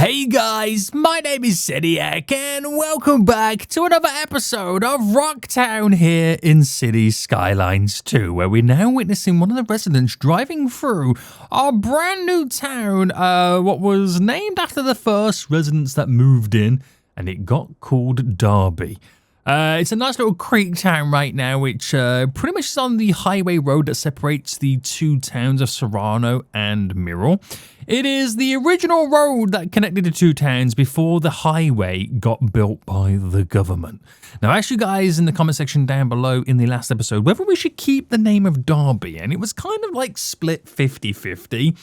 Hey guys, my name is Zediac and welcome back to another episode of RockTown here in City Skylines 2, where we're now witnessing one of the residents driving through our brand new town, what was named after the first residents that moved in, and it got called Derby. It's a nice little creek town right now, which pretty much is on the highway road that separates the two towns of Serrano and Mirror. It is the original road that connected the two towns before the highway got built by the government. Now, I asked you guys in the comment section down below in the last episode whether we should keep the name of Derby, and it was kind of like split 50-50.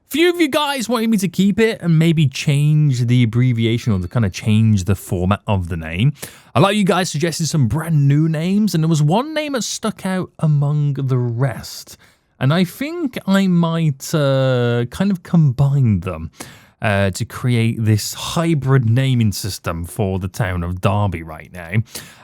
Few of you guys wanted me to keep it and maybe change the abbreviation or to kind of change the format of the name. A lot of you guys suggested some brand new names, and there was one name that stuck out among the rest. And I think I might kind of combine them to create this hybrid naming system for the town of Derby right now.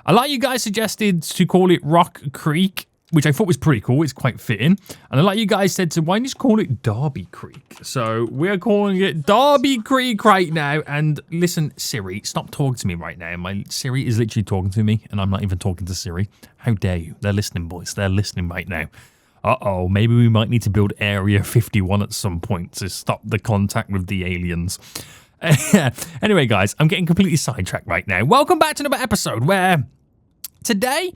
A lot of you guys suggested to call it Rock Creek, which I thought was pretty cool. It's quite fitting. And a lot of you guys said, so why don't you just call it Derby Creek? So we're calling it Derby Creek right now. And listen, Siri, stop talking to me right now. My Siri is literally talking to me, and I'm not even talking to Siri. How dare you? They're listening, boys. They're listening right now. Uh-oh, maybe we might need to build Area 51 at some point to stop the contact with the aliens. Anyway, guys, I'm getting completely sidetracked right now. Welcome back to another episode where today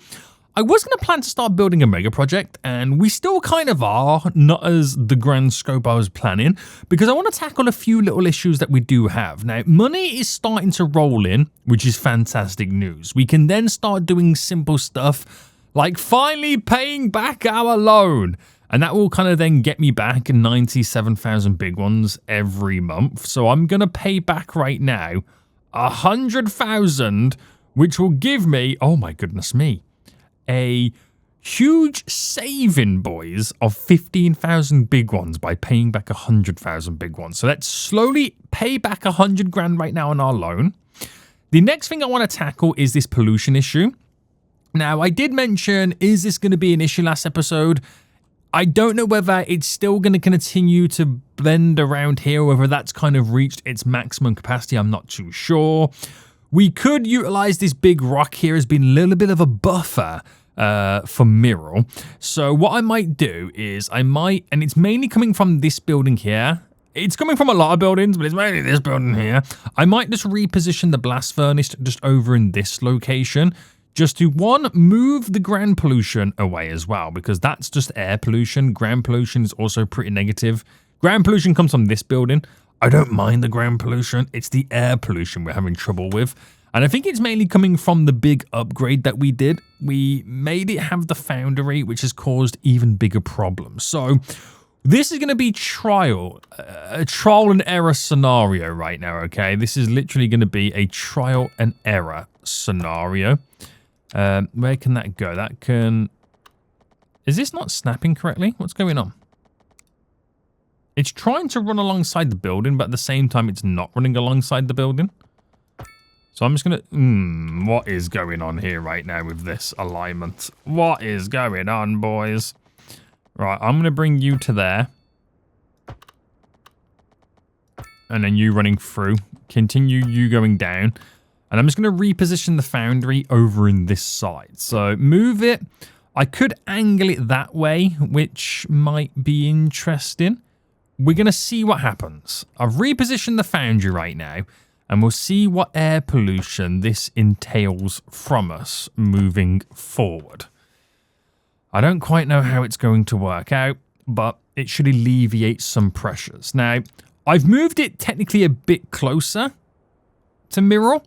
I was going to plan to start building a mega project, and we still kind of are, not as the grand scope I was planning, because I want to tackle a few little issues that we do have. Now, money is starting to roll in, which is fantastic news. We can then start doing simple stuff like finally paying back our loan. And that will kind of then get me back 97,000 big ones every month. So I'm going to pay back right now 100,000, which will give me, oh my goodness me, a huge saving, boys, of 15,000 big ones by paying back 100,000 big ones. So let's slowly pay back 100 grand right now on our loan. The next thing I want to tackle is this pollution issue. Now, I did mention, is this going to be an issue last episode? I don't know whether it's still going to continue to blend around here, or whether that's kind of reached its maximum capacity. I'm not too sure. We could utilize this big rock here as being a little bit of a buffer for Mirror. So what I might do is and it's mainly coming from this building here. It's coming from a lot of buildings, but it's mainly this building here. I might just reposition the blast furnace just over in this location, just to, one, move the ground pollution away as well, because that's just air pollution. Ground pollution is also pretty negative. Ground pollution comes from this building. I don't mind the ground pollution. It's the air pollution we're having trouble with. And I think it's mainly coming from the big upgrade that we did. We made it have the foundry, which has caused even bigger problems. So this is going to be a trial and error scenario right now, okay? This is literally going to be a trial and error scenario. Where can that go? That can... Is this not snapping correctly? What's going on? It's trying to run alongside the building, but at the same time, it's not running alongside the building. So I'm just going to... what is going on here right now with this alignment? What is going on, boys? Right, I'm going to bring you to there. And then you running through. Continue you going down. And I'm just going to reposition the foundry over in this side. So move it. I could angle it that way, which might be interesting. We're going to see what happens. I've repositioned the foundry right now, and we'll see what air pollution this entails from us moving forward. I don't quite know how it's going to work out, but it should alleviate some pressures. Now, I've moved it technically a bit closer to Mirror,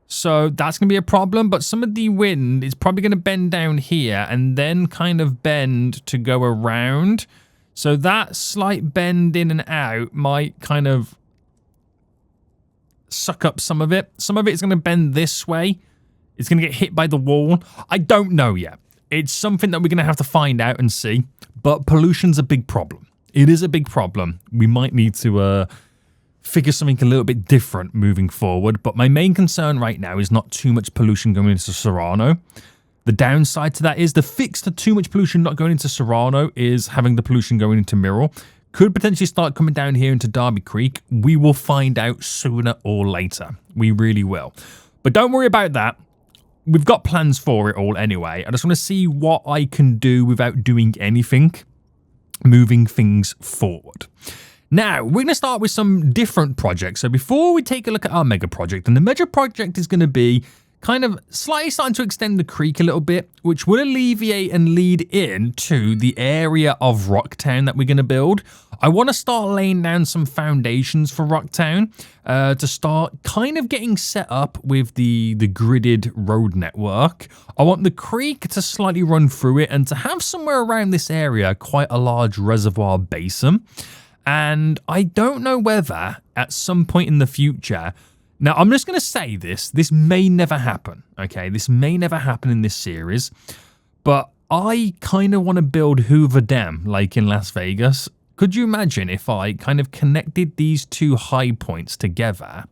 so that's going to be a problem, but some of the wind is probably going to bend down here and then kind of bend to go around. So that slight bend in and out might kind of suck up some of it. Some of it is going to bend this way. It's going to get hit by the wall. I don't know yet. It's something that we're going to have to find out and see, but pollution's a big problem. It is a big problem. We might need to figure something a little bit different moving forward, but my main concern right now is not too much pollution going into Serrano. The downside to that is the fix to too much pollution not going into Serrano is having the pollution going into Mirror, could potentially start coming down here into Derby Creek. We will find out sooner or later. We really will. But don't worry about that. We've got plans for it all anyway. I just want to see what I can do without doing anything, moving things forward. Now, we're going to start with some different projects. So before we take a look at our mega project, and the mega project is going to be kind of slightly starting to extend the creek a little bit, which will alleviate and lead in to the area of RockTown that we're going to build. I want to start laying down some foundations for RockTown to start kind of getting set up with the gridded road network. I want the creek to slightly run through it and to have somewhere around this area quite a large reservoir basin. And I don't know whether at some point in the future, now I'm just going to say this may never happen, okay? This may never happen in this series, but I kind of want to build Hoover Dam like in Las Vegas. Could you imagine if I kind of connected these two high points together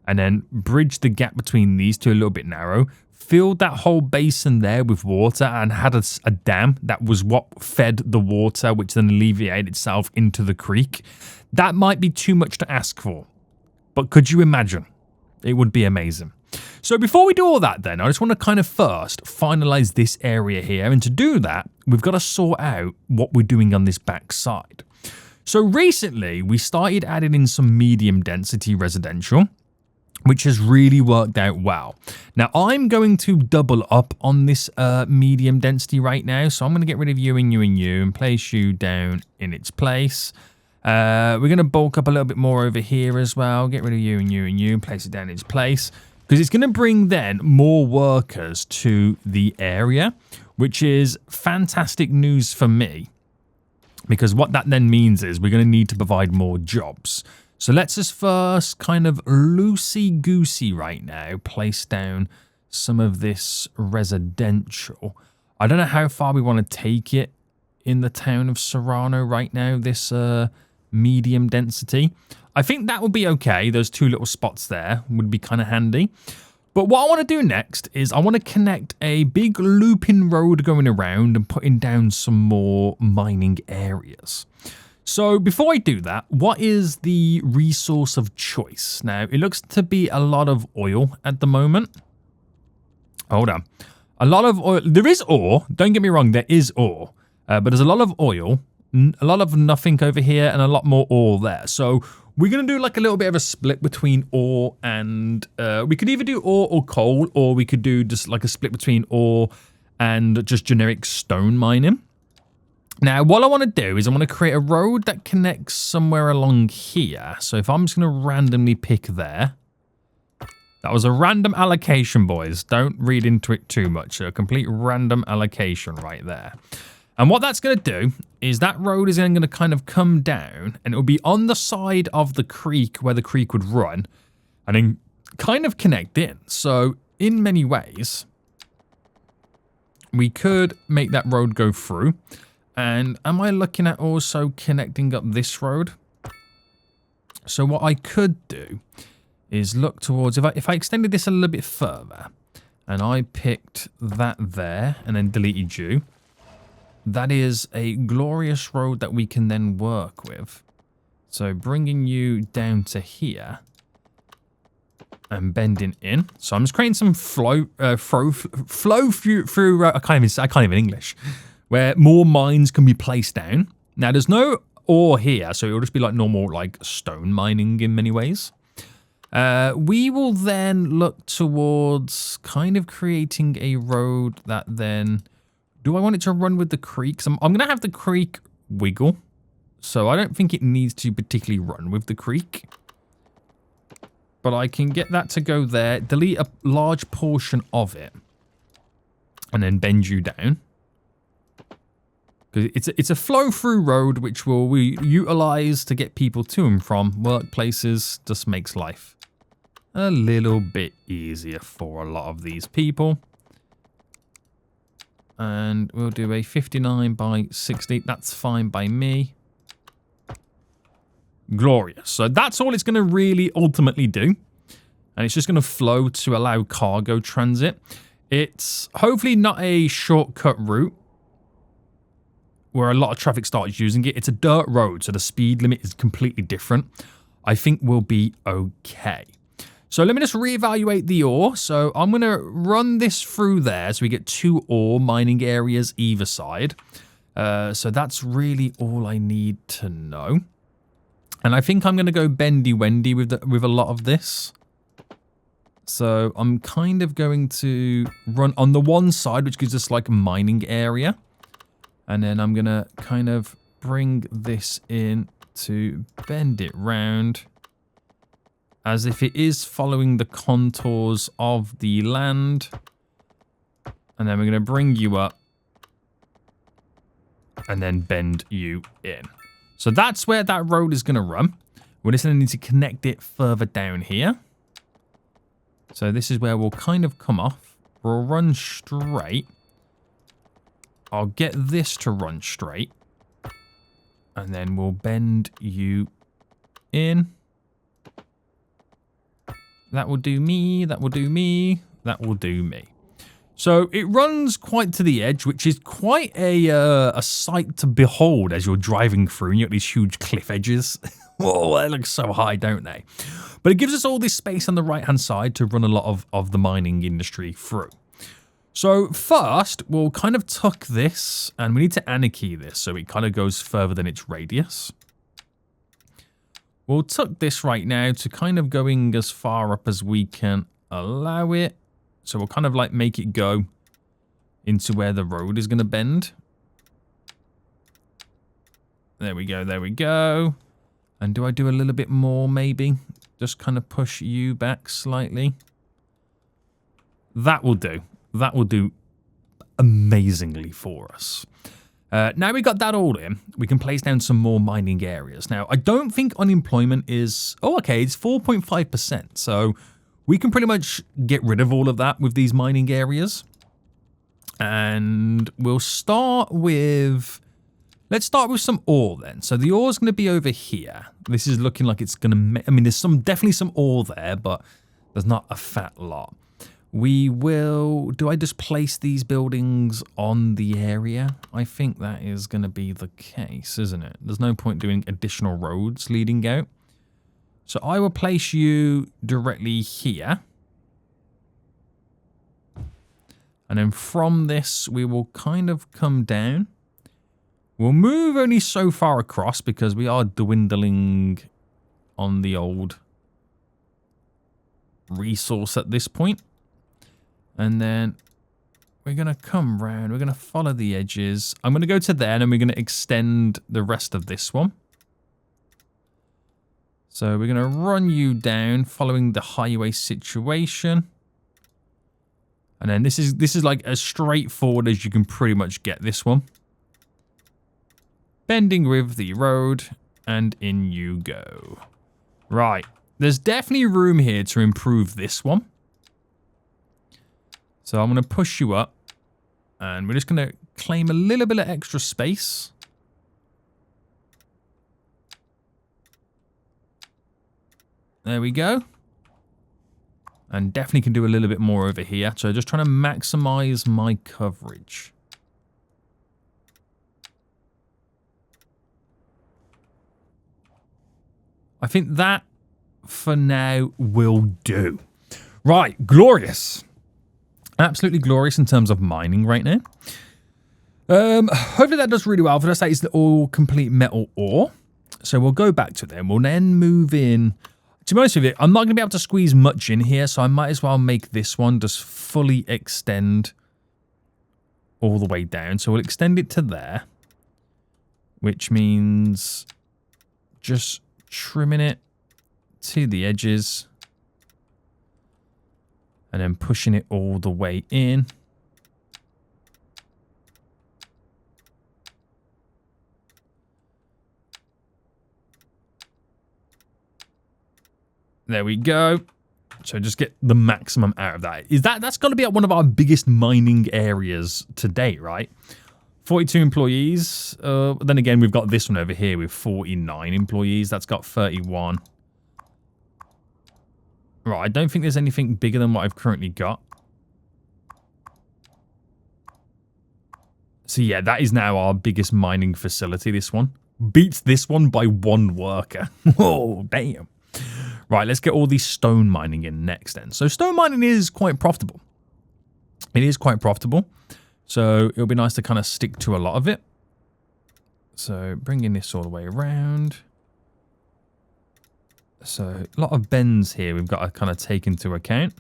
and then bridged the gap between these two a little bit narrow, filled that whole basin there with water and had a dam that was what fed the water, which then alleviated itself into the creek? That might be too much to ask for, but could you imagine? It would be amazing. So before we do all that then, I just want to kind of first finalize this area here. And to do that, we've got to sort out what we're doing on this back side. So recently, we started adding in some medium density residential, which has really worked out well. Now, I'm going to double up on this medium density right now. So I'm going to get rid of you and you and you and place you down in its place. We're going to bulk up a little bit more over here as well. Get rid of you and you and you and place it down in its place. Because it's going to bring then more workers to the area, which is fantastic news for me. Because what that then means is we're going to need to provide more jobs. So let's just first kind of loosey-goosey right now place down some of this residential. I don't know how far we want to take it in the town of Serrano right now, this medium density. I think that would be okay. Those two little spots there would be kind of handy. But what I want to do next is I want to connect a big looping road going around and putting down some more mining areas. So before I do that, what is the resource of choice? Now, it looks to be a lot of oil at the moment. Hold on. A lot of oil. There is ore. Don't get me wrong. There is ore. But there's a lot of oil, a lot of nothing over here, and a lot more ore there. So we're going to do like a little bit of a split between ore and... we could either do ore or coal, or we could do just like a split between ore and just generic stone mining. Now, what I want to do is I want to create a road that connects somewhere along here. So if I'm just going to randomly pick there. That was a random allocation, boys. Don't read into it too much. A complete random allocation right there. And what that's going to do is that road is then going to kind of come down and it will be on the side of the creek where the creek would run and then kind of connect in. So in many ways, we could make that road go through. And am I looking at also connecting up this road? So what I could do is look towards, if I extended this a little bit further and I picked that there and then deleted you, that is a glorious road that we can then work with. So bringing you down to here and bending in. So I'm just creating some flow through I can't even English, where more mines can be placed down. Now there's no ore here, so it'll just be like normal like stone mining in many ways. We will then look towards kind of creating a road that then... Do I want it to run with the creek? I'm going to have the creek wiggle. So I don't think it needs to particularly run with the creek. But I can get that to go there. Delete a large portion of it. And then bend you down. Because it's a flow-through road which we utilize to get people to and from workplaces. Just makes life a little bit easier for a lot of these people. And we'll do a 59 by 60. That's fine by me. Glorious. So that's all it's going to really ultimately do. And it's just going to flow to allow cargo transit. It's hopefully not a shortcut route, where a lot of traffic starts using it. It's a dirt road, so the speed limit is completely different. I think we'll be okay. So let me just reevaluate the ore. So I'm going to run this through there so we get 2 ore mining areas either side. So that's really all I need to know. And I think I'm going to go bendy-wendy with a lot of this. So I'm kind of going to run on the one side, which gives us like a mining area. And then I'm going to kind of bring this in to bend it round as if it is following the contours of the land. And then we're going to bring you up and then bend you in. So that's where that road is going to run. We're just going to need to connect it further down here. So this is where we'll kind of come off. We'll run straight. I'll get this to run straight. And then we'll bend you in. That will do me. That will do me. That will do me. So it runs quite to the edge, which is quite a sight to behold as you're driving through and you got these huge cliff edges. Whoa, they look so high, don't they? But it gives us all this space on the right-hand side to run a lot of the mining industry through. So first, we'll kind of tuck this, and we need to anarchy this so it kind of goes further than its radius. We'll tuck this right now to kind of going as far up as we can allow it. So we'll kind of like make it go into where the road is going to bend. There we go, there we go. And do I do a little bit more maybe? Just kind of push you back slightly. That will do. That will do amazingly for us. Now we got that all in, we can place down some more mining areas. Now, I don't think unemployment is... Oh, okay, it's 4.5%. So we can pretty much get rid of all of that with these mining areas. And we'll start with... Let's start with some ore then. So the ore is going to be over here. This is looking like it's going to... I mean, there's definitely some ore there, but there's not a fat lot. We will... Do I just place these buildings on the area? I think that is going to be the case, isn't it? There's no point doing additional roads leading out. So I will place you directly here. And then from this, we will kind of come down. We'll move only so far across because we are dwindling on the old resource at this point. And then we're going to come round. We're going to follow the edges. I'm going to go to there and then we're going to extend the rest of this one. So we're going to run you down following the highway situation. And then this is like as straightforward as you can pretty much get this one. Bending with the road and in you go. Right. There's definitely room here to improve this one. So I'm going to push you up. And we're just going to claim a little bit of extra space. There we go. And definitely can do a little bit more over here. So just trying to maximize my coverage. I think that for now will do. Right, glorious. Absolutely glorious in terms of mining right now. Hopefully that does really well. For us, that is the all complete metal ore. So we'll go back to them. We'll then move in. To be honest with you, I'm not going to be able to squeeze much in here, so I might as well make this one just fully extend all the way down. So we'll extend it to there, which means just trimming it to the edges and then pushing it all the way in. There we go. So just get the maximum out of that. That's got to be at one of our biggest mining areas to date, right? 42 employees. Then again, we've got this one over here with 49 employees. That's got 31. Right, I don't think there's anything bigger than what I've currently got. So yeah, that is now our biggest mining facility, this one. Beats this one by 1 worker. Oh, damn. Right, let's get all these stone mining in next then. So stone mining is quite profitable. It is quite profitable. So it'll be nice to kind of stick to a lot of it. So bringing this all the way around. So a lot of bends here we've got to kind of take into account.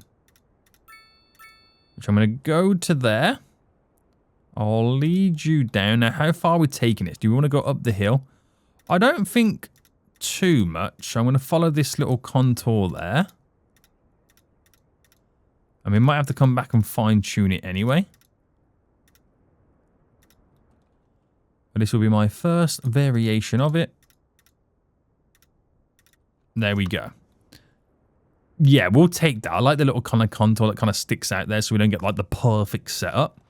Which I'm going to go to there. I'll lead you down. Now, how far are we taking it? Do we want to go up the hill? I don't think too much. I'm going to follow this little contour there. And we might have to come back and fine-tune it anyway. But this will be my first variation of it. There we go. Yeah, we'll take that. I like the little kind of contour that kind of sticks out there so we don't get like the perfect setup.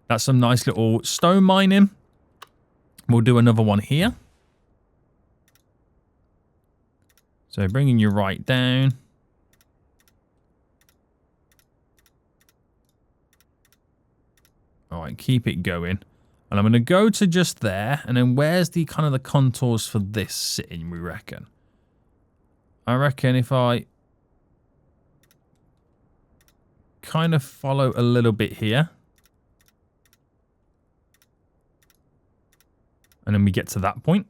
That's some nice little stone mining. We'll do another one here. So bringing you right down. All right, keep it going. And I'm going to go to just there. And then where's the kind of the contours for this sitting, we reckon? I reckon if I kind of follow a little bit here. And then we get to that point.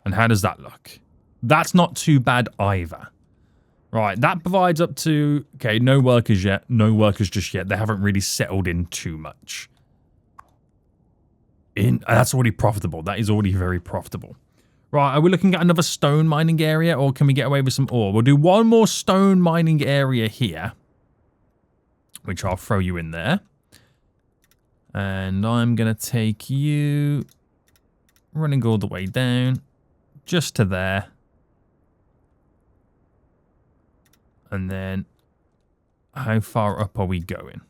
And how does that look? That's not too bad either. Right, that provides up to... Okay, no workers yet. No workers just yet. They haven't really settled in too much. That's already profitable. That is already very profitable. Right, are we looking at another stone mining area? Or can we get away with some ore? We'll do one more stone mining area here. Which I'll throw you in there. And I'm going to take you... running all the way down. Just to there. And then... how far up are we going?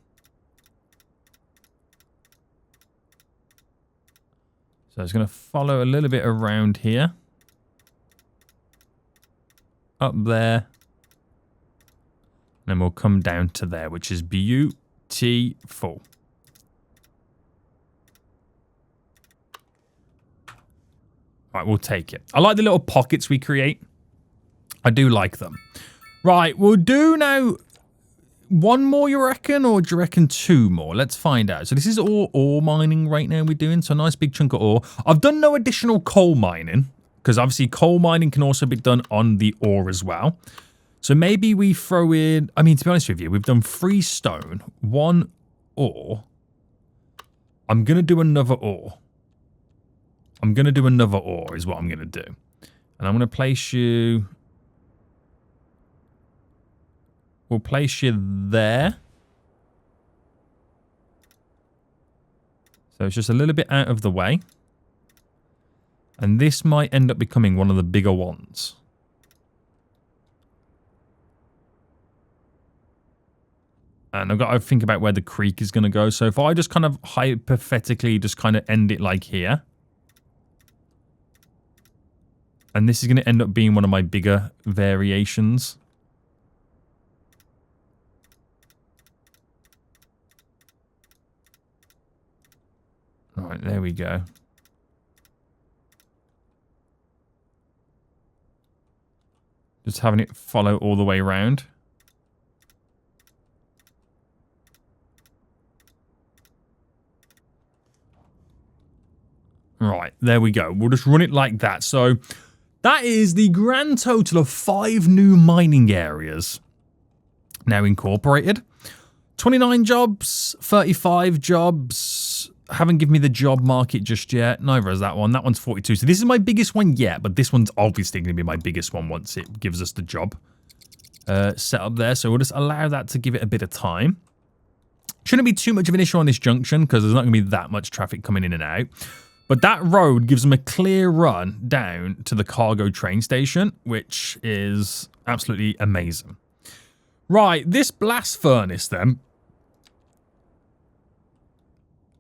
So it's going to follow a little bit around here. Up there. Then we'll come down to there, which is beautiful. Right, we'll take it. I like the little pockets we create. I do like them. Right, we'll do now 1 more, you reckon? Or do you reckon 2 more? Let's find out. So this is all ore mining right now we're doing. So a nice big chunk of ore. I've done no additional coal mining. Because obviously coal mining can also be done on the ore as well. So maybe we throw in... I mean, to be honest with you, we've done 3 stone, 1 ore. I'm going to do another ore. I'm going to do another ore is what I'm going to do. And I'm going to place you... We'll place you there. So it's just a little bit out of the way. And this might end up becoming one of the bigger ones. And I've got to think about where the creek is going to go. So if I just kind of hypothetically just kind of end it like here. And this is going to end up being one of my bigger variations. All right, there we go. Just having it follow all the way around. Right, there we go. We'll just run it like that. So that is the grand total of 5 new mining areas now incorporated. 29 jobs, 35 jobs. Haven't given me the job market just yet. Neither has that one. That one's 42. So this is my biggest one yet, but this one's obviously going to be my biggest one once it gives us the job set up there. So we'll just allow that to give it a bit of time. Shouldn't be too much of an issue on this junction because there's not going to be that much traffic coming in and out. But that road gives them a clear run down to the cargo train station, which is absolutely amazing. Right, this blast furnace then.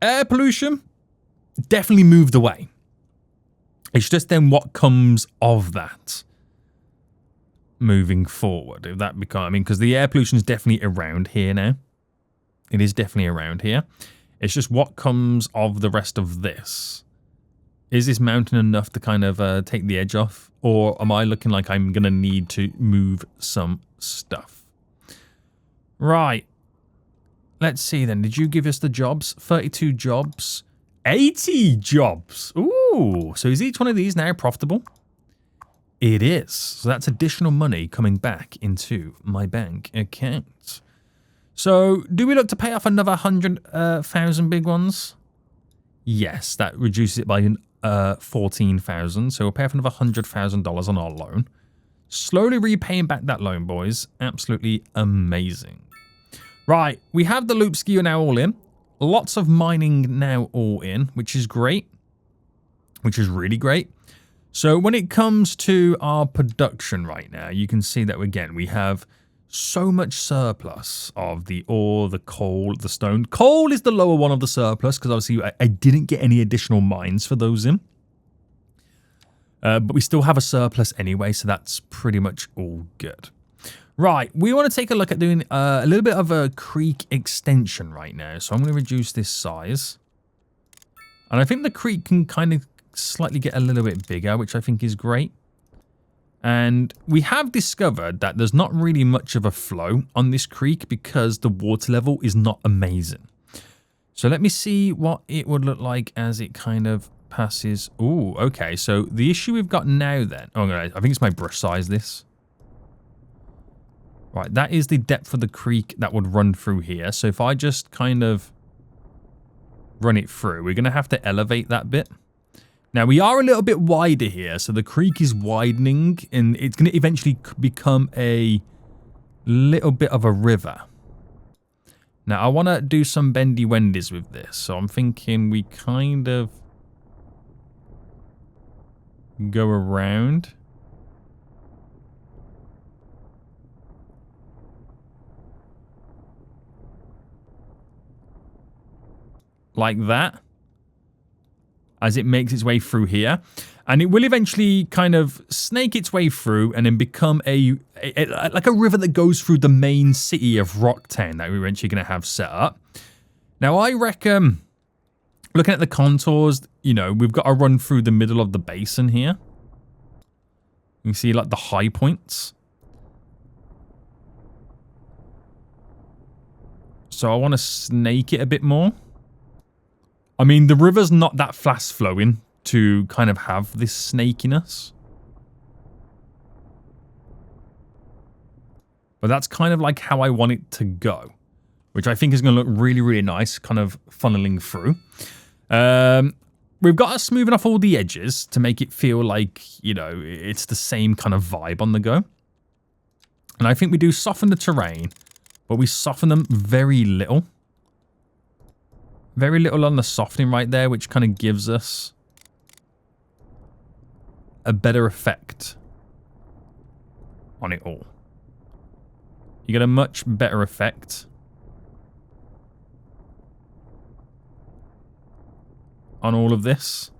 Air pollution definitely moved away. It's just then what comes of that. moving forward. If that become, I mean, because the air pollution is definitely around here now. It is definitely around here. It's just what comes of the rest of this. Is this mountain enough to kind of take the edge off? Or am I looking like I'm going to need to move some stuff? Right. Let's see then. Did you give us the jobs? 32 jobs. 80 jobs. Ooh. So is each one of these now profitable? It is. So that's additional money coming back into my bank account. So do we look to pay off another 100,000 big ones? Yes, that reduces it by 14,000. So we'll pay off another $100,000 on our loan. Slowly repaying back that loan, boys. Absolutely amazing. Right, we have the loop skier now all in. Lots of mining now all in, which is great. Which is really great. So when it comes to our production right now, you can see that again, we have so much surplus of the ore, the coal, the stone. Coal is the lower one of the surplus because obviously I didn't get any additional mines for those in. But we still have a surplus anyway, so that's pretty much all good. Right, we want to take a look at doing a little bit of a creek extension right now. So I'm going to reduce this size. And I think the creek can kind of slightly get a little bit bigger, which I think is great. And we have discovered that there's not really much of a flow on this creek because the water level is not amazing. So let me see what it would look like as it kind of passes. Ooh, okay. So the issue we've got now then... Oh, no, I think it's my brush size, this. Right, that is the depth of the creek that would run through here. So if I just kind of run it through, we're going to have to elevate that bit. Now, we are a little bit wider here, so the creek is widening, and it's going to eventually become a little bit of a river. Now, I want to do some bendy-wendies with this, so I'm thinking we kind of go around. Like that. As it makes its way through here. And it will eventually kind of snake its way through and then become like a river that goes through the main city of RockTown that we're eventually going to have set up. Now, I reckon, looking at the contours, you know, we've got to run through the middle of the basin here. You can see, like, the high points. So I want to snake it a bit more. I mean, the river's not that fast flowing to kind of have this snakiness. But that's kind of like how I want it to go. Which I think is going to look really, really nice, kind of funneling through. We've got to smoothen off all the edges to make it feel like, you know, it's the same kind of vibe on the go. And I think we do soften the terrain, but we soften them very little. Very little on the softening right there, which kind of gives us a better effect on it all. You get a much better effect on all of this.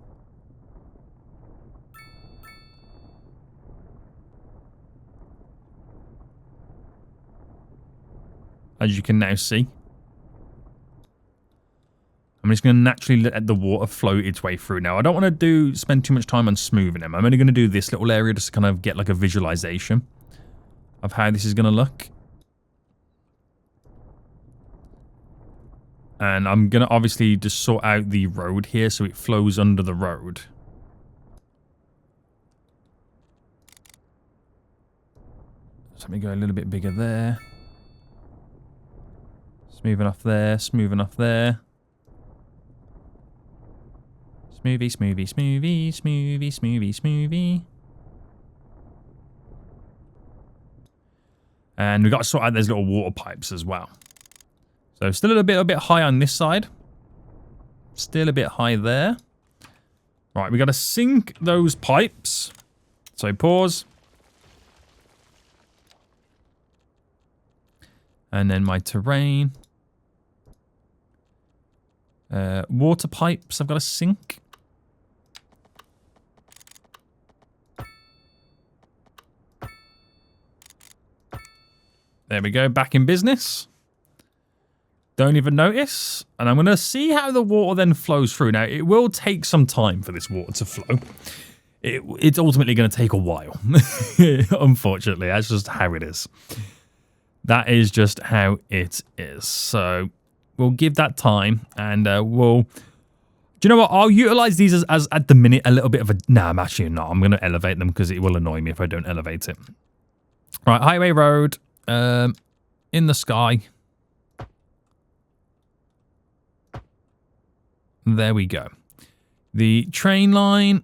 As you can now see. I'm just going to naturally let the water flow its way through. Now, I don't want to spend too much time on smoothing them. I'm only going to do this little area just to kind of get like a visualization of how this is going to look. And I'm going to obviously just sort out the road here so it flows under the road. So let me go a little bit bigger there. Smoothing off there, smoothing off there. Smoothie, smoothie, smoothie, smoothie, smoothie, smoothie. And we've got to sort out those little water pipes as well. So still a bit high on this side. Still a bit high there. Right, we got to sink those pipes. So pause. And then my terrain. Water pipes I've got to sink. There we go, back in business. Don't even notice. And I'm going to see how the water then flows through. Now, it will take some time for this water to flow. It's ultimately going to take a while. Unfortunately, that's just how it is. That is just how it is. So we'll give that time and we'll... Do you know what? I'll utilize these as at the minute a little bit of a... Nah, I'm actually not. I'm going to elevate them because it will annoy me if I don't elevate it. Right, highway road. In the sky. There we go. The train line.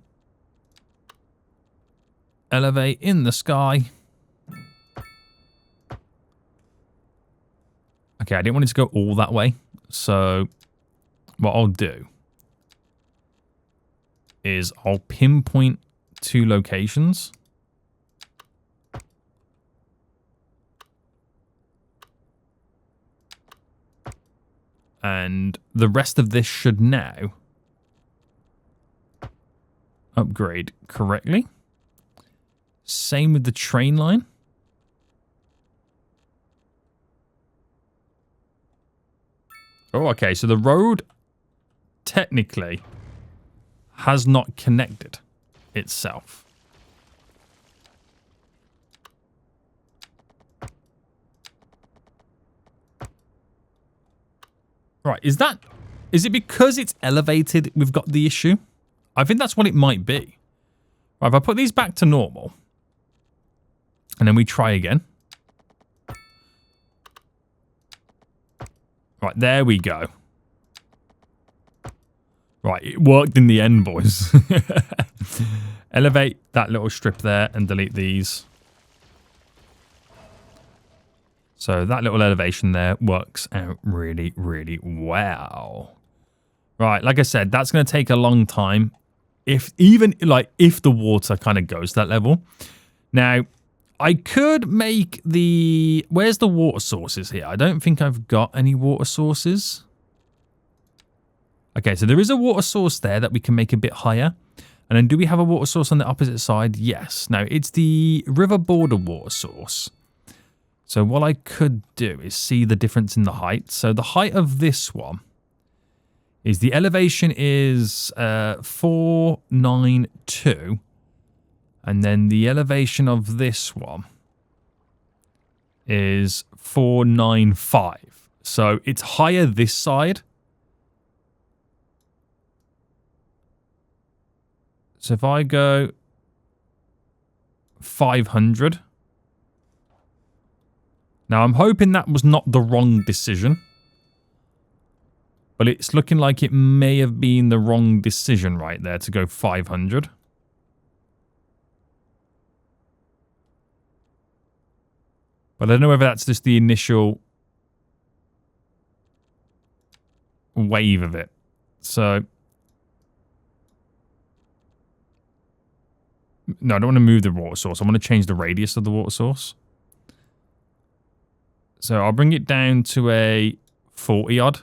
Elevate in the sky. Okay, I didn't want it to go all that way. So what I'll do is I'll pinpoint 2 locations. And the rest of this should now upgrade correctly. Same with the train line. Oh, okay. So the road technically has not connected itself. Right, is it because it's elevated we've got the issue? I think that's what it might be. Right, if I put these back to normal, and then we try again. Right, there we go. Right, it worked in the end, boys. Elevate that little strip there and delete these. So that little elevation there works out really, really well. Right, like I said, that's going to take a long time. If the water kind of goes to that level. Now, I could make the... Where's the water sources here? I don't think I've got any water sources. Okay, so there is a water source there that we can make a bit higher. And then do we have a water source on the opposite side? Yes. Now, it's the river border water source. So what I could do is see the difference in the height. So the height of this one is the elevation is 492. And then the elevation of this one is 495. So it's higher this side. So if I go 500. Now, I'm hoping that was not the wrong decision. But it's looking like it may have been the wrong decision right there to go 500. But I don't know whether that's just the initial wave of it. So... No, I don't want to move the water source. I want to change the radius of the water source. So I'll bring it down to a 40 odd.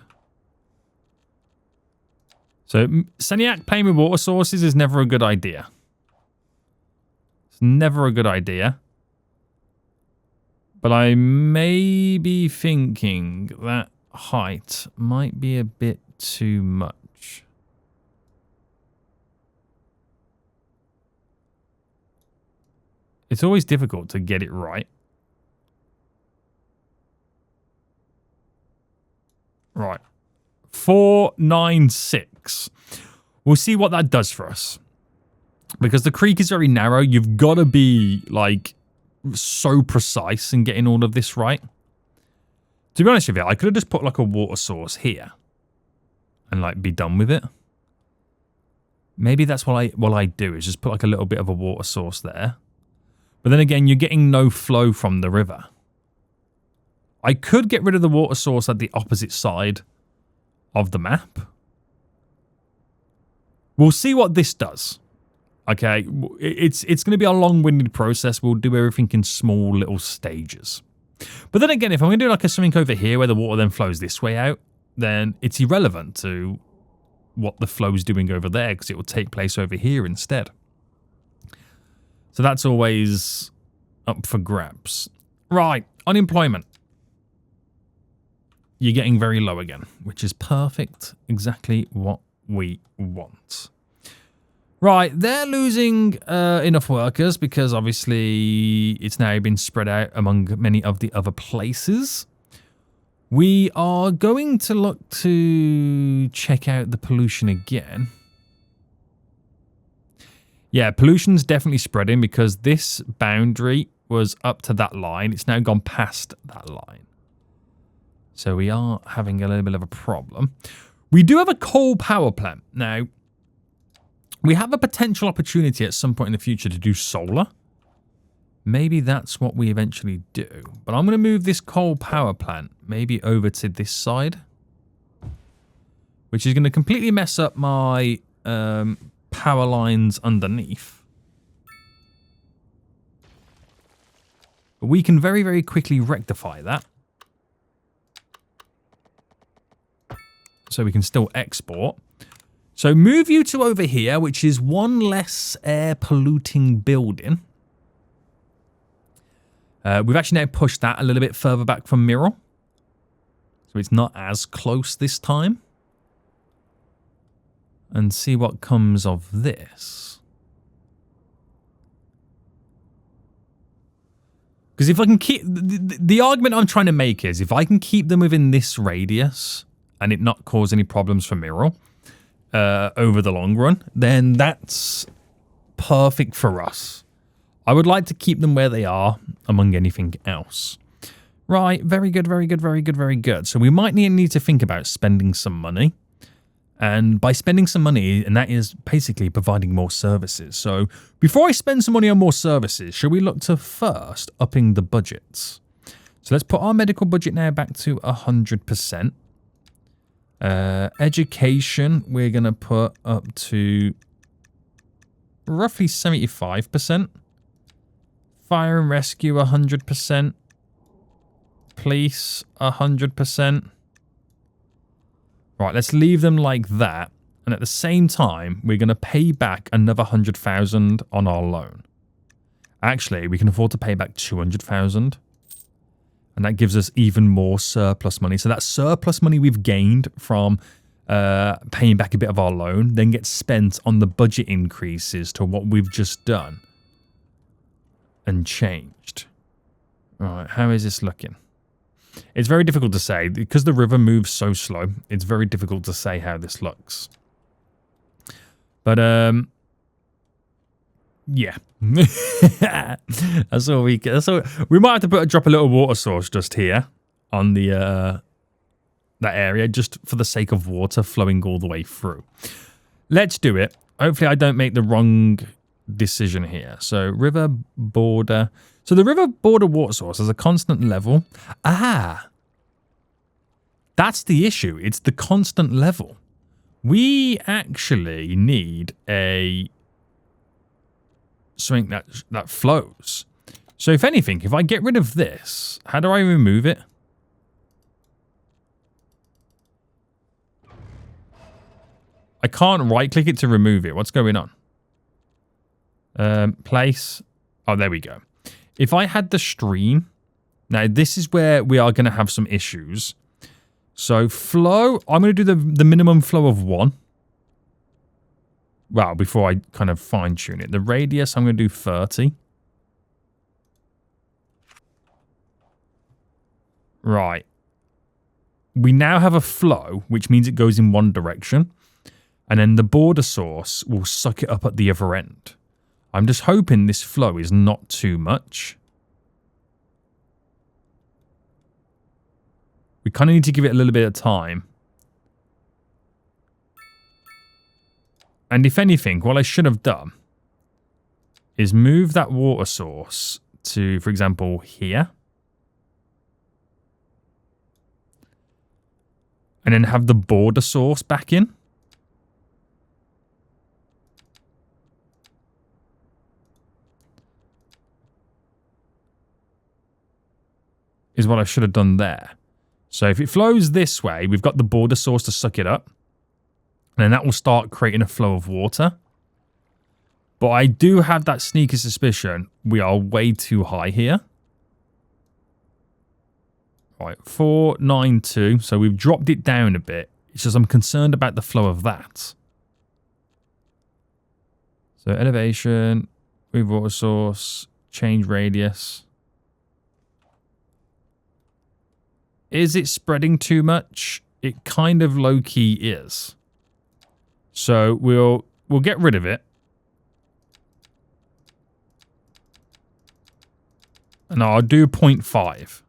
So Seniac playing with water sources is never a good idea. It's never a good idea. But I may be thinking that height might be a bit too much. It's always difficult to get it right. Right. 496. We'll see what that does for us. Because the creek is very narrow. You've got to be, like, so precise in getting all of this right. To be honest with you, I could have just put, like, a water source here. And, like, be done with it. Maybe that's what I do, is just put, like, a little bit of a water source there. But then again, you're getting no flow from the river. I could get rid of the water source at the opposite side of the map. We'll see what this does. Okay, it's going to be a long-winded process. We'll do everything in small little stages. But then again, if I'm going to do like something over here where the water then flows this way out, then it's irrelevant to what the flow's doing over there because it will take place over here instead. So that's always up for grabs. Right, unemployment. you're getting very low again, which is perfect. Exactly what we want. Right, they're losing enough workers because obviously it's now been spread out among many of the other places. We are going to look to check out the pollution again. Yeah, pollution's definitely spreading because this boundary was up to that line. It's now gone past that line. So we are having a little bit of a problem. We do have a coal power plant. Now, we have a potential opportunity at some point in the future to do solar. Maybe that's what we eventually do. But I'm going to move this coal power plant maybe over to this side. Which is going to completely mess up my power lines underneath. But we can very, very quickly rectify that. So we can still export. So move you to over here, which is one less air polluting building. We've actually now pushed that a little bit further back from Mirror. So it's not as close this time. And see what comes of this. Because if I can keep... The argument I'm trying to make is if I can keep them within this radius and it not cause any problems for Mirror over the long run, then that's perfect for us. I would like to keep them where they are among anything else. Right, very good, very good, very good, very good. So we might need to think about spending some money. And by spending some money, and that is basically providing more services. So before I spend some money on more services, should we look to first upping the budgets? So let's put our medical budget now back to 100%. Education, we're going to put up to roughly 75%. Fire and rescue, 100%. Police, 100%. Right, let's leave them like that. And at the same time, we're going to pay back another 100,000 on our loan. Actually, we can afford to pay back 200,000. And that gives us even more surplus money. So that surplus money we've gained from paying back a bit of our loan then gets spent on the budget increases to what we've just done. And changed. Alright, how is this looking? It's very difficult to say. Because the river moves so slow, it's very difficult to say how this looks. But, yeah. That's all we get. So we might have to drop a little water source just here on the that area, just for the sake of water flowing all the way through. Let's do it. Hopefully I don't make the wrong decision here. So river border. So the river border water source has a constant level. Ah, that's the issue. It's the constant level. We actually need a something that flows. So if anything, if I get rid of this, how do I remove it? I can't right-click it to remove it. What's going on? Place. Oh, there we go. If I had the stream, now this is where we are going to have some issues. So flow, I'm going to do the minimum flow of 1. Well, before I kind of fine tune it. The radius, I'm going to do 30. Right. We now have a flow, which means it goes in one direction. And then the border source will suck it up at the other end. I'm just hoping this flow is not too much. We kind of need to give it a little bit of time. And if anything, what I should have done is move that water source to, for example, here. And then have the border source back in. Is what I should have done there. So if it flows this way, we've got the border source to suck it up. And then that will start creating a flow of water. But I do have that sneaky suspicion we are way too high here. Right, 492. So we've dropped it down a bit. It's just I'm concerned about the flow of that. So elevation, move water source, change radius. Is it spreading too much? It kind of low-key is. So we'll get rid of it. And I'll do 0.5.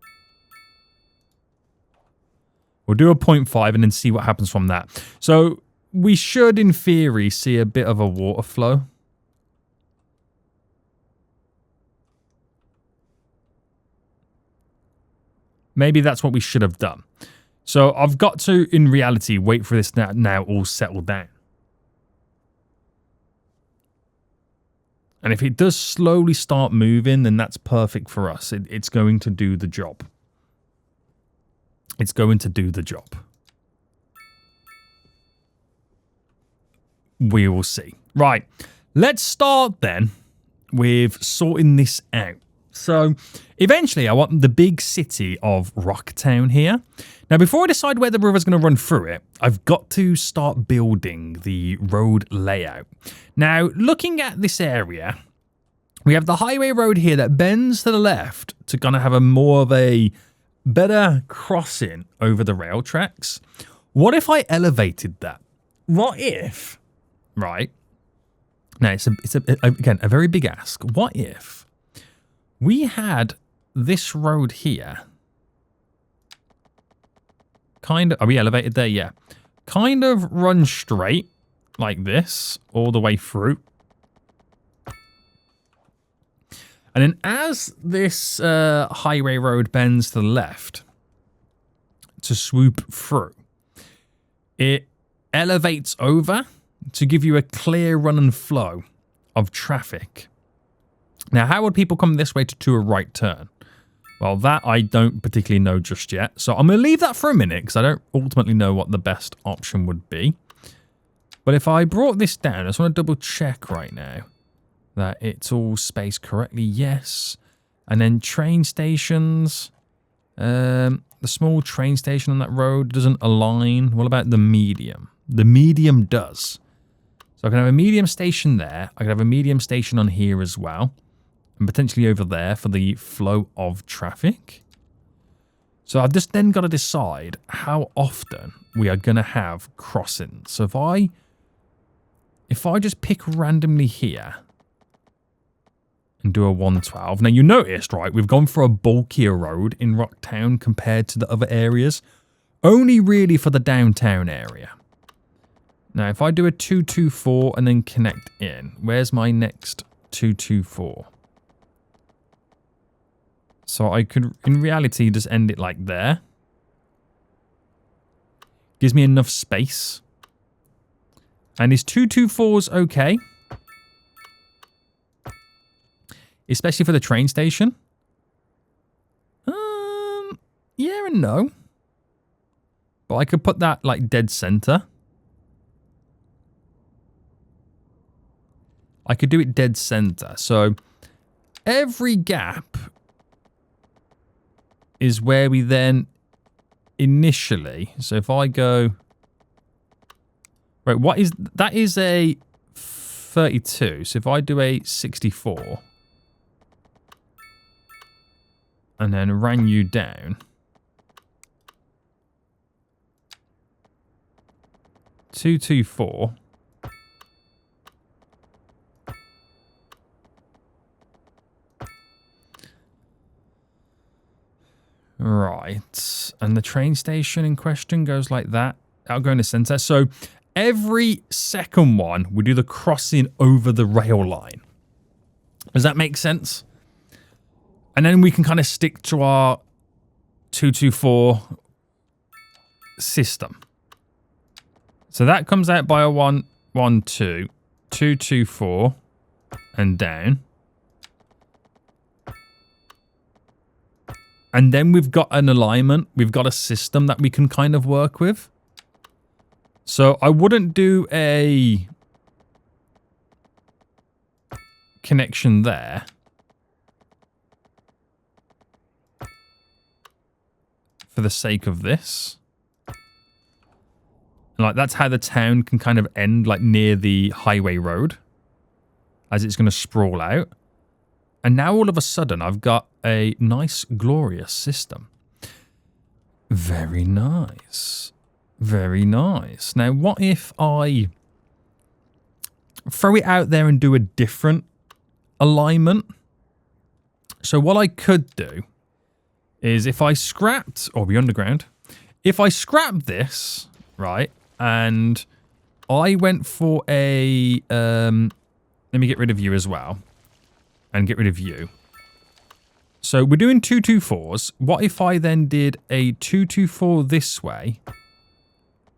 We'll do a 0.5 and then see what happens from that. So we should, in theory, see a bit of a water flow. Maybe that's what we should have done. So I've got to, in reality, wait for this now all settle down. And if it does slowly start moving, then that's perfect for us. It's going to do the job. It's going to do the job. We will see. Right. Let's start then with sorting this out. So eventually I want the big city of RockTown here. Now, before I decide where the river's going to run through it, I've got to start building the road layout. Now, looking at this area, we have the highway road here that bends to the left to kind of have a more of a better crossing over the rail tracks. What if I elevated that? What if, right? Now, it's again, a very big ask. What if we had this road here? Kind of, are we elevated there? Yeah. Kind of run straight like this all the way through. And then as this highway road bends to the left to swoop through, it elevates over to give you a clear run and flow of traffic. Now, how would people come this way to do a right turn? Well, that I don't particularly know just yet. So I'm going to leave that for a minute because I don't ultimately know what the best option would be. But if I brought this down, I just want to double check right now that it's all spaced correctly. Yes. And then train stations. The small train station on that road doesn't align. What about the medium? The medium does. So I can have a medium station there. I can have a medium station on here as well. And potentially over there for the flow of traffic. So I've just then got to decide how often we are going to have crossings. So if I just pick randomly here and do a 112. Now, you noticed, right, we've gone for a bulkier road in RockTown compared to the other areas. Only really for the downtown area. Now, if I do a 224 and then connect in, where's my next 224? So I could, in reality, just end it like there. Gives me enough space. And is 224s okay? Especially for the train station. Yeah and no. But I could put that like dead center. I could do it dead center. So every gap is where we then initially. So if I go, right, what is that? Is a 32. So if I do a 64 and then ran you down, 224. Right, and the train station in question goes like that. That'll go in the center. So every second one, we do the crossing over the rail line. Does that make sense? And then we can kind of stick to our 224 system. So that comes out by a 1, 1, 2, 2, 2, 4, and down. And then we've got an alignment. We've got a system that we can kind of work with. So I wouldn't do a connection there the sake of this. And like, that's how the town can kind of end, like, near the highway road. As it's going to sprawl out. And now, all of a sudden, I've got a nice, glorious system. Very nice. Very nice. Now, what if I throw it out there and do a different alignment? So what I could do is if I scrapped, or the underground, if I scrapped this, right, and I went for a, let me get rid of you as well, and get rid of you. So we're doing 224s. What if I then did a 224 this way,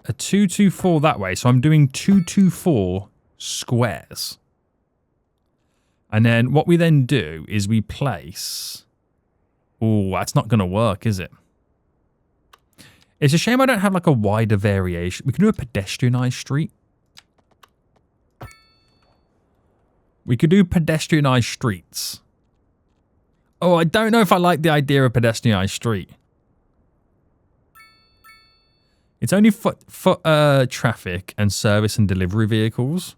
a 224 that way? So I'm doing 224 squares. And then what we then do is we place... Oh, that's not going to work, is it? It's a shame I don't have like a wider variation. We can do a pedestrianised street. We could do pedestrianised streets. Oh, I don't know if I like the idea of pedestrianised street. It's only foot traffic and service and delivery vehicles.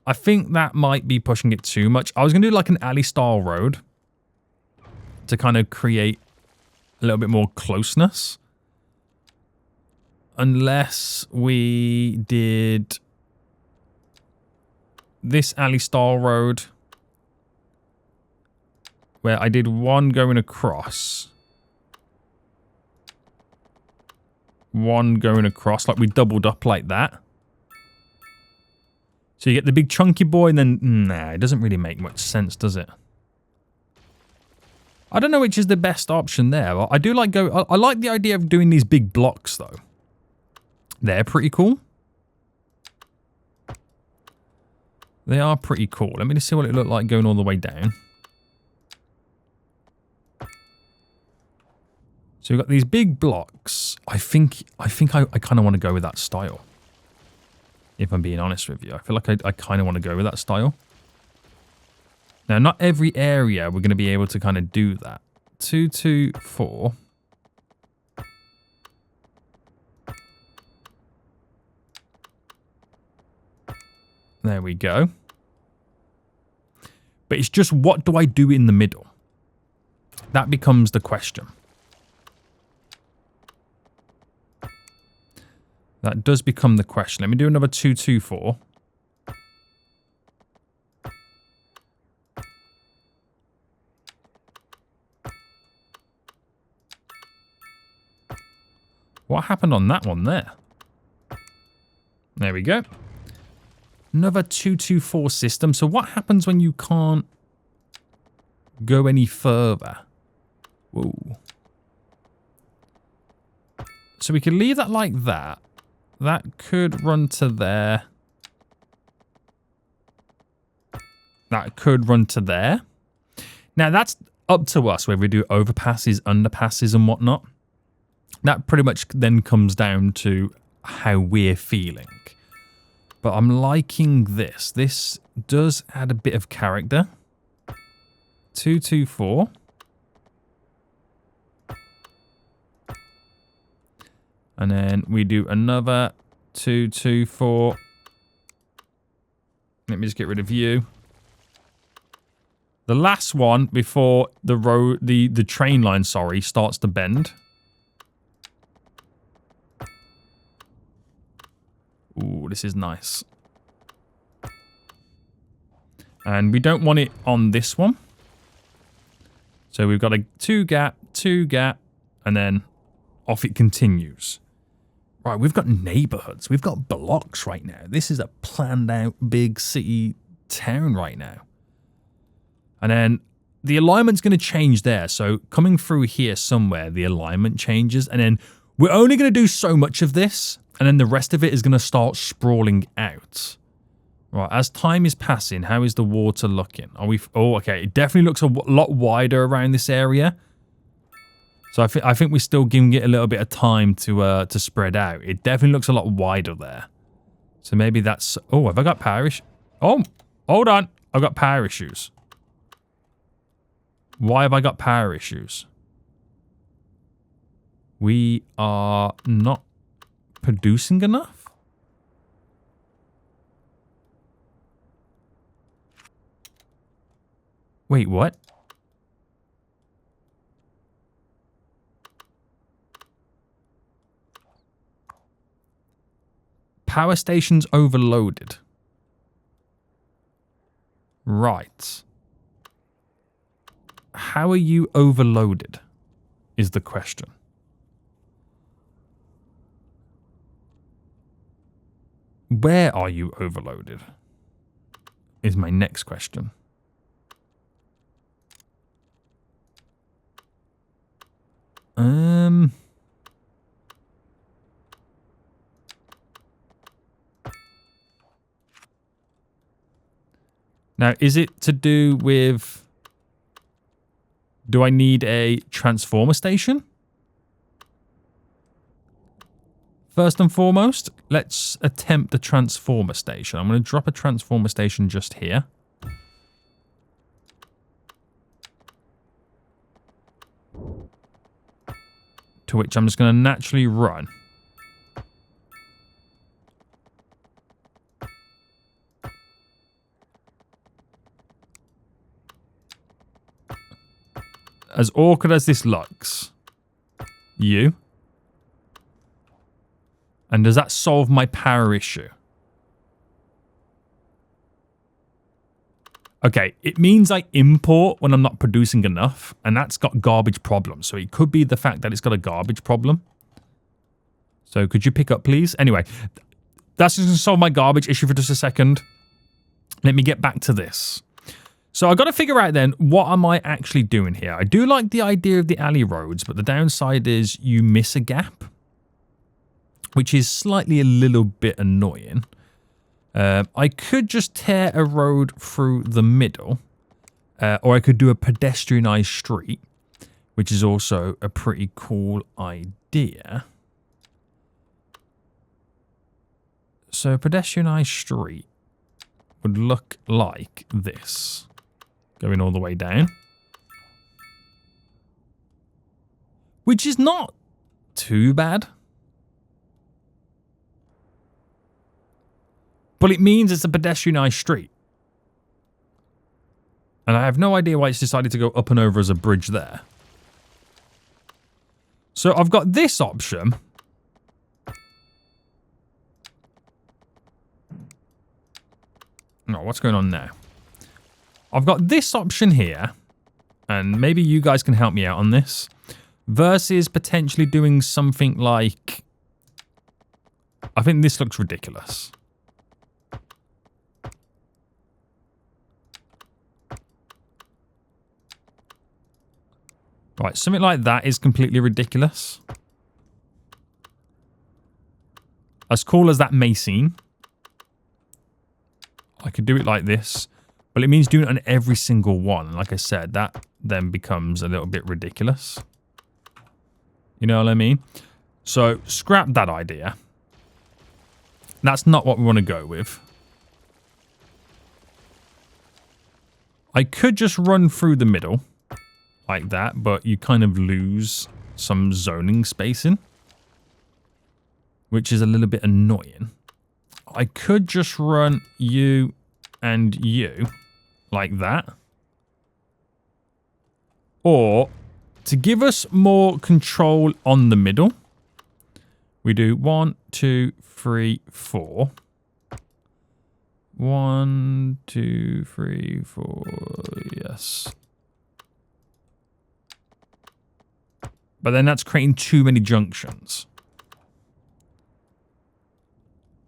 I think that might be pushing it too much. I was going to do like an alley-style road to kind of create a little bit more closeness. Unless we did this alley-style road where I did one going across. One going across, like we doubled up like that. So you get the big chunky boy and then... Nah, it doesn't really make much sense, does it? I don't know which is the best option there. I do like I like the idea of doing these big blocks, though. They're pretty cool. They are pretty cool. Let me just see what it looked like going all the way down. So we've got these big blocks. I think I kind of want to go with that style. If I'm being honest with you. I feel like I kind of want to go with that style. Now, not every area we're going to be able to kind of do that. 2, 2, 4. There we go. But it's just, what do I do in the middle? That becomes the question. That does become the question. Let me do another 2, 2, 4. What happened on that one there? There we go. Another 2, 2, 4 system. So what happens when you can't go any further? Whoa. So we can leave that like that. That could run to there. That could run to there. Now, that's up to us whether we do overpasses, underpasses, and whatnot. That pretty much then comes down to how we're feeling. But I'm liking this. This does add a bit of character. 2, 2, 4. And then we do another 2, 2, 4. Let me just get rid of you. The last one before the road, the train line, sorry, starts to bend. Ooh, this is nice. And we don't want it on this one. So we've got a 2 gap, and then off it continues. Right, we've got neighborhoods. We've got blocks right now. This is a planned out big city town right now. And then the alignment's going to change there. So coming through here somewhere, the alignment changes. And then we're only going to do so much of this. And then the rest of it is going to start sprawling out. Right, as time is passing, how is the water looking? Are we... Oh, okay. It definitely looks a lot wider around this area. So I think we're still giving it a little bit of time to spread out. It definitely looks a lot wider there. So maybe that's... Oh, have I got power issues? Oh, hold on. I've got power issues. Why have I got power issues? We are not producing enough? Wait, what? Power station's overloaded. Right. How are you overloaded is the question. Where are you overloaded is my next question. Now, is it to do with... Do I need a transformer station? First and foremost, let's attempt the transformer station. I'm going to drop a transformer station just here. To which I'm just going to naturally run. As awkward as this looks. You. And does that solve my power issue? Okay, it means I import when I'm not producing enough, and that's got garbage problems. So it could be the fact that it's got a garbage problem. So could you pick up, please? Anyway, that's just going to solve my garbage issue for just a second. Let me get back to this. So I got to figure out then, what am I actually doing here? I do like the idea of the alley roads, but the downside is you miss a gap, which is slightly a little bit annoying. I could just tear a road through the middle, or I could do a pedestrianised street, which is also a pretty cool idea. So a pedestrianised street would look like this. Going all the way down. Which is not too bad. But it means it's a pedestrianised street. And I have no idea why it's decided to go up and over as a bridge there. So I've got this option. No, what's going on now? I've got this option here, and maybe you guys can help me out on this, versus potentially doing something like... I think this looks ridiculous. Right, something like that is completely ridiculous. As cool as that may seem, I could do it like this. But it means doing it on every single one. Like I said, that then becomes a little bit ridiculous. You know what I mean? So, scrap that idea. That's not what we want to go with. I could just run through the middle. Like that, but you kind of lose some zoning spacing. Which is a little bit annoying. I could just run you and you. Like that. Or, to give us more control on the middle, we do 1, 2, 3, 4. 1, 2, 3, 4, yes. But then that's creating too many junctions.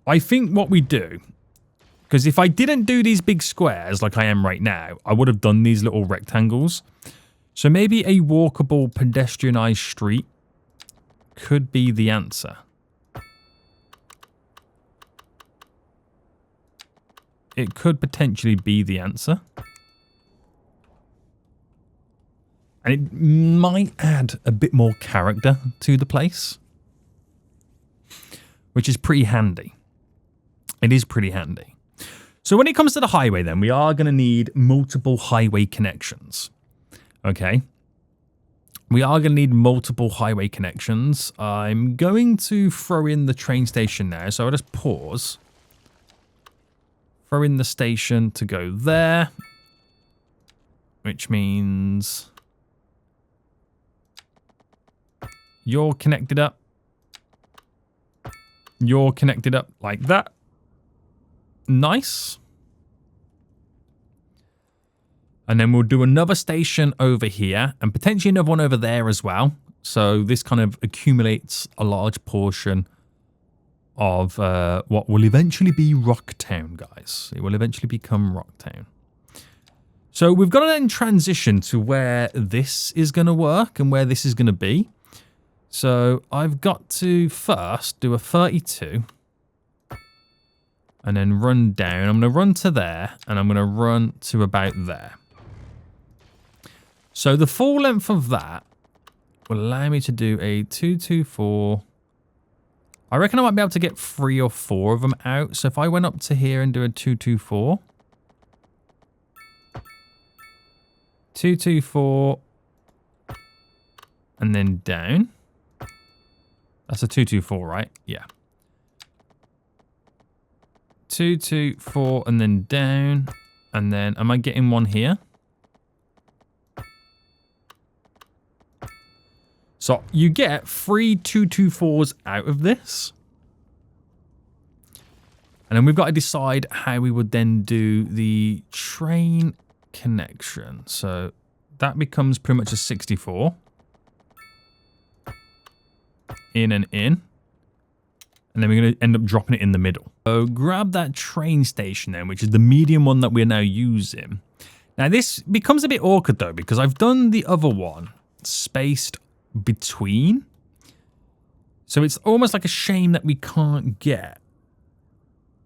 I think what we do... Because if I didn't do these big squares like I am right now, I would have done these little rectangles. So maybe a walkable pedestrianised street could be the answer. It could potentially be the answer. And it might add a bit more character to the place. Which is pretty handy. It is pretty handy. So when it comes to the highway then, we are going to need multiple highway connections. Okay. We are going to need multiple highway connections. I'm going to throw in the train station now. So I'll just pause. Throw in the station to go there. Which means you're connected up. You're connected up like that. Nice. And then we'll do another station over here and potentially another one over there as well. So this kind of accumulates a large portion of what will eventually be RockTown, guys. It will eventually become RockTown. So we've got to then transition to where this is going to work and where this is going to be. So I've got to first do a 32 and then run down. I'm going to run to there and I'm going to run to about there. So the full length of that will allow me to do a 224. I reckon I might be able to get 3 or 4 of them out. So if I went up to here and do a 224. 224. And then down. That's a 224, right? Yeah. 224 and then down. And then am I getting one here? So you get 3 224s out of this. And then we've got to decide how we would then do the train connection. So that becomes pretty much a 64. In and in. And then we're going to end up dropping it in the middle. So grab that train station then, which is the medium one that we're now using. Now this becomes a bit awkward though, because I've done the other one spaced between. So it's almost like a shame that we can't get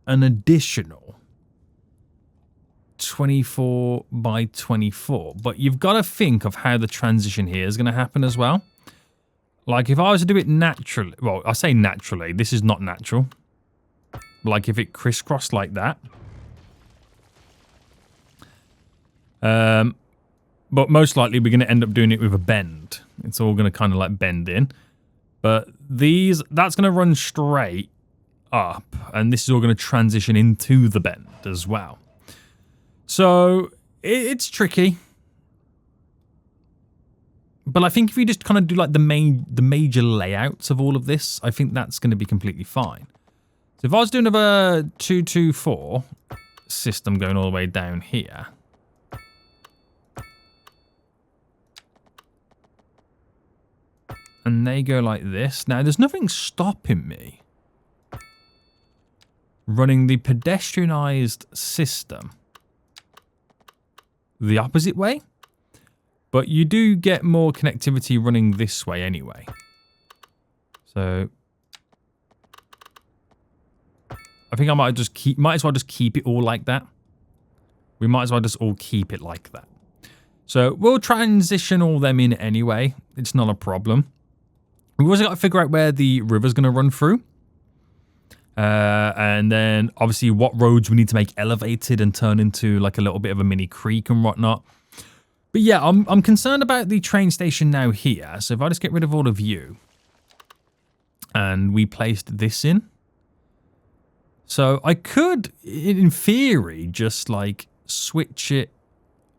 an additional 24 by 24. But you've got to think of how the transition here is going to happen as well. Like if I was to do it naturally, well, I say naturally, this is not natural. Like if it crisscrossed like that. But most likely we're going to end up doing it with a bend. It's all going to kind of like bend in. But that's going to run straight up. And this is all going to transition into the bend as well. So it's tricky. But I think if you just kind of do like the major layouts of all of this, I think that's going to be completely fine. So if I was doing another 224 system going all the way down here. And they go like this. Now, there's nothing stopping me running the pedestrianised system the opposite way. But you do get more connectivity running this way anyway. So I think I might as well just keep it all like that. We might as well just all keep it like that. So we'll transition all them in anyway. It's not a problem. We've also got to figure out where the river's going to run through. And then obviously what roads we need to make elevated and turn into like a little bit of a mini creek and whatnot. But yeah, I'm concerned about the train station now here. So if I just get rid of all of you. And we placed this in. So I could, in theory, just like switch it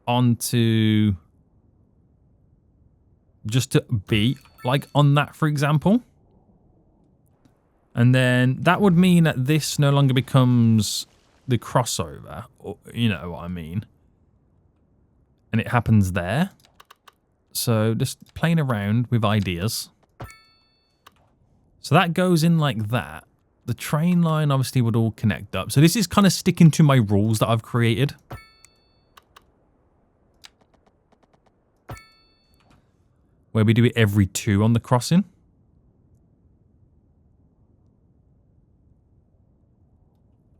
onto... just to be like on that, for example. And then that would mean that this no longer becomes the crossover. Or, you know what I mean. And it happens there. So just playing around with ideas. So that goes in like that. The train line obviously would all connect up. So this is kind of sticking to my rules that I've created. Where we do it every 2 on the crossing.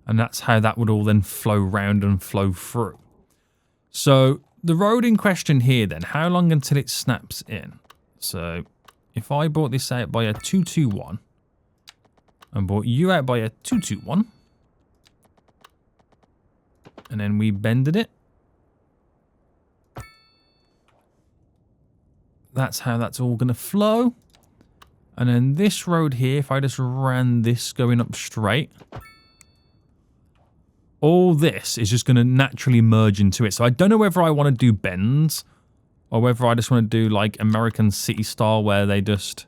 And that's how that would all then flow round and flow through. So the road in question here then, how long until it snaps in? So if I brought this out by a 221 and brought you out by a 221 and then we bended it. That's how that's all going to flow. And then this road here, if I just ran this going up straight, all this is just going to naturally merge into it. So I don't know whether I want to do bends or whether I just want to do like American City style where they just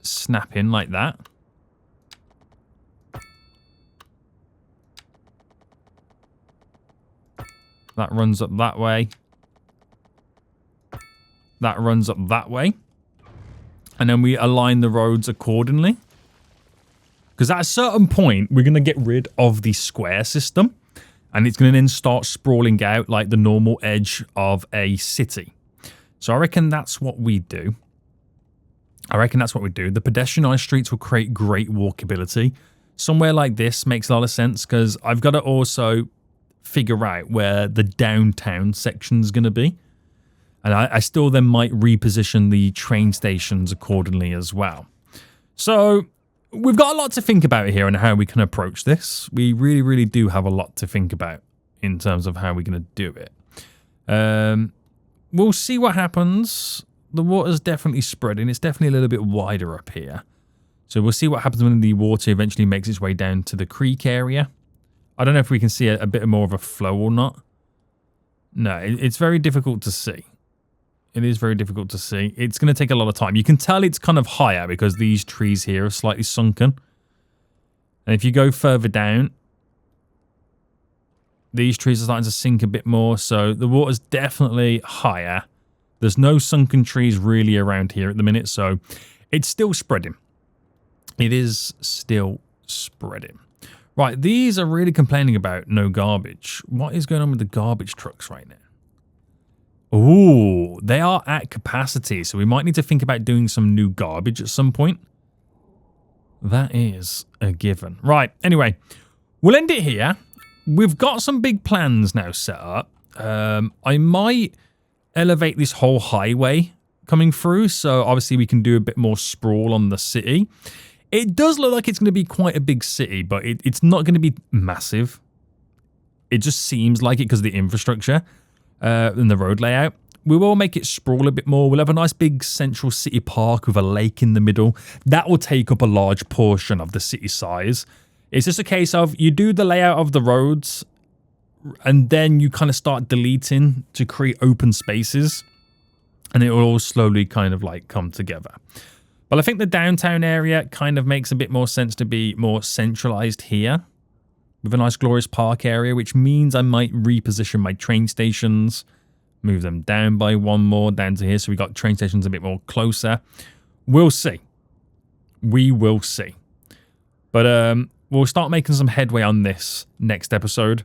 snap in like that. That runs up that way. That runs up that way. And then we align the roads accordingly. Because at a certain point, we're going to get rid of the square system. And it's going to then start sprawling out like the normal edge of a city. So I reckon that's what we do. The pedestrianised streets will create great walkability. Somewhere like this makes a lot of sense because I've got to also figure out where the downtown section's going to be. And I still then might reposition the train stations accordingly as well. So we've got a lot to think about here and how we can approach this. We really, really do have a lot to think about in terms of how we're going to do it. We'll see what happens. The water's definitely spreading. It's definitely a little bit wider up here. So we'll see what happens when the water eventually makes its way down to the creek area. I don't know if we can see a bit more of a flow or not. No, it's very difficult to see. It is very difficult to see. It's going to take a lot of time. You can tell it's kind of higher because these trees here are slightly sunken. And if you go further down, these trees are starting to sink a bit more. So the water's definitely higher. There's no sunken trees really around here at the minute. So it's still spreading. It is still spreading. Right, these are really complaining about no garbage. What is going on with the garbage trucks right now? Ooh, they are at capacity, so we might need to think about doing some new garbage at some point. That is a given. Right, anyway, we'll end it here. We've got some big plans now set up. I might elevate this whole highway coming through, so obviously we can do a bit more sprawl on the city. It does look like it's going to be quite a big city, but it's not going to be massive. It just seems like it because of the infrastructure. And the road layout. We will make it sprawl a bit more. We'll have a nice big central city park with a lake in the middle. That will take up a large portion of the city size. It's just a case of you do the layout of the roads and then you kind of start deleting to create open spaces and it will all slowly kind of like come together. But I think the downtown area kind of makes a bit more sense to be more centralized here, with a nice glorious park area, which means I might reposition my train stations, move them down by one more, down to here, so we got train stations a bit more closer. We'll see. We will see. But we'll start making some headway on this next episode,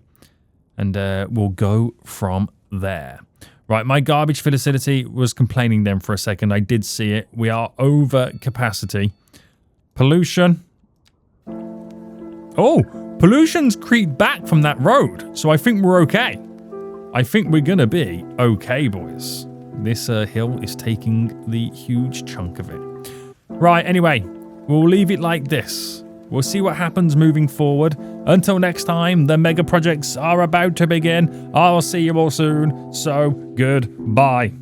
and we'll go from there. Right, my garbage facility was complaining then for a second. I did see it. We are over capacity. Pollution. Oh! Pollution's creeped back from that road, so I think we're okay. I think we're gonna be okay, boys. This hill is taking the huge chunk of it. Right, anyway, we'll leave it like this. We'll see what happens moving forward. Until next time, the mega projects are about to begin. I'll see you all soon, so goodbye.